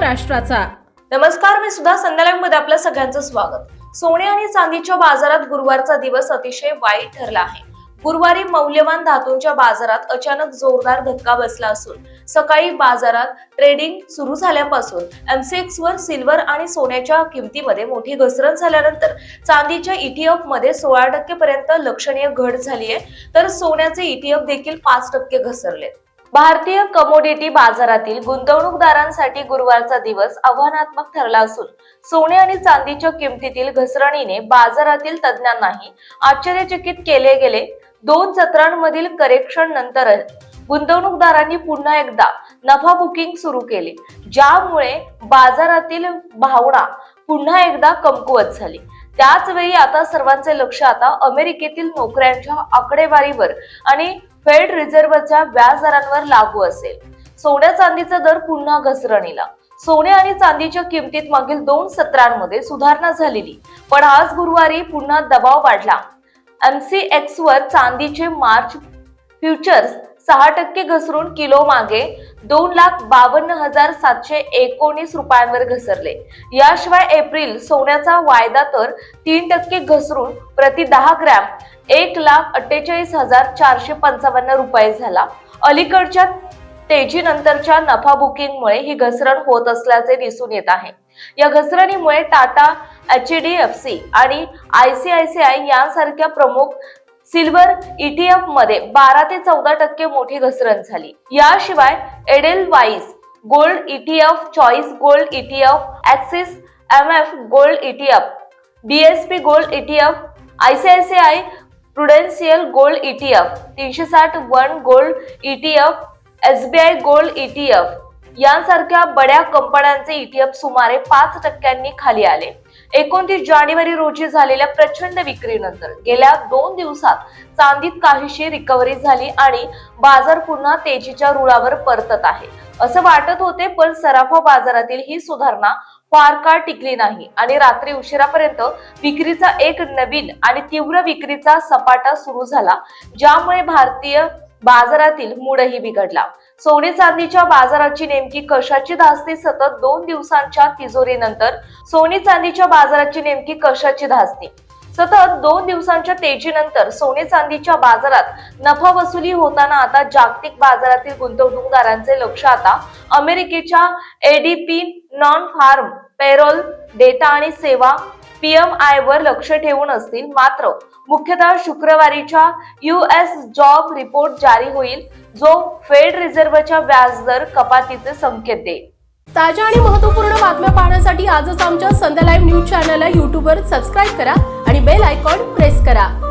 महाराष्ट्राचा। नमस्कार, मी सुद्धा संध्याकाळमध्ये आपल्या सगळ्यांचं स्वागत। सोने आणि चांदीच्या बाजारात गुरुवारचा दिवस अतिशय वाईट ठरला आहे। गुरुवारी मौल्यवान धातूंच्या बाजारात अचानक जोरदार धक्का बसला असून सकाळी बाजारात ट्रेडिंग सुरू झाल्यापासून एमसीएक्स वर सिल्वर आणि सोन्याच्या किमतीमध्ये मोठी घसरण झाल्यानंतर चांदीच्या ETF मध्ये 16% पर्यंत लक्षणीय घट झाली आहे, तर सोन्याचे ETF देखील 5% घसरले। भारतीय कमोडिटी बाजारातील गुंतवणूकदारांसाठी गुरुवारचा दिवस आव्हानात्मक ठरला असून सोने आणि चांदीच्या किमतीतील घसरणीने बाजारातील तज्ञांनाही आश्चर्यचकित केले गेले। 2 सत्रांमधील करेक्शन नंतर गुंतवणूकदारांनी पुन्हा एकदा नफा बुकिंग सुरू केले, ज्यामुळे बाजारातील भावना पुन्हा एकदा कमकुवत झाली। त्याच वेळी आता सर्वांचे लक्ष अमेरिकेतील नोकऱ्यांच्या आकडेवारीवर आणि फेड रिझर्व्हच्या व्याजदरांवर लागू असेल। सोन्या चांदीचा दर पुन्हा घसरणीला। सोने आणि चांदीच्या किमतीत मागील 2 सत्रांमध्ये सुधारणा झालेली, पण आज गुरुवारी पुन्हा दबाव वाढला। एमसीएक्स वर चांदीचे मार्च फ्युचर्स 6% घसरून किलो मागे 2,52,719 रुपयांवर घसरले। याशिवाय एप्रिल सोन्याचा वायदा तर 3% घसरून प्रति 10 ग्रॅम 1,48,455 रुपये झाला। अलीकडच्या तेजीनंतरच्या नफा बुकिंगमुळे ही घसरण होत असल्याचे दिसून येत आहे। या घसरणीमुळे टाटा, HDFC आणि ICICI यांसारख्या प्रमुख सिल्वर ETF मध्ये 12 ते 14% मोठी घसरण झाली। याशिवाय Edelweiss gold ETF, choice gold ETF, axis MF gold ETF, BSP gold ETF, ICICI Prudential gold ETF, 360 gold ETF, SBI gold ETF यांसारख्या बड्या कंपन्यांचे ETF सुमारे 5% खाली आले। 29 जानेवारी रोजी झालेल्या प्रचंड विक्रीनंतर गेल्या 2 दिवसात चांदीत काहीशी रिकव्हरी झाली आणि बाजार पुन्हा तेजीच्या रुळावर परतत आहे असं वाटत होते, पण सराफा बाजारातील ही सुधारणा फार काळ टिकली नाही आणि रात्री उशिरापर्यंत विक्रीचा एक नवीन आणि तीव्र विक्रीचा सपाटा सुरू झाला, ज्यामुळे भारतीय बाजारातील मूडही बिघडला। सोने चांदीच्या बाजाराची नेमकी कशाची धास्ती सतत 2 दिवसांच्या तिजोरीनंतर सोने चांदीच्या बाजाराची नेमकी कशाची धास्ती सतत 2 दिवसांच्या तेजीनंतर सोने चांदीच्या बाजारात नफा वसुली होताना आता जागतिक बाजारातील गुंतवणूकदारांचे लक्ष अमेरिकेच्या ADP non farm payroll data आणि सेवा PMI वर लक्ष ठेवून असतील। मात्र मुख्यतः शुक्रवारीच्या US जॉब रिपोर्ट जारी होईल, जो फेड रिझर्व्हच्या व्याजदर कपातीचे संकेत देईल। ताज्या आणि महत्त्वपूर्ण बातम्या पाहण्यासाठी आजच आमच्या संध्या लाईव्ह न्यूज चॅनलला YouTube वर सबस्क्राइब करा आणि बेल आयकॉन प्रेस करा।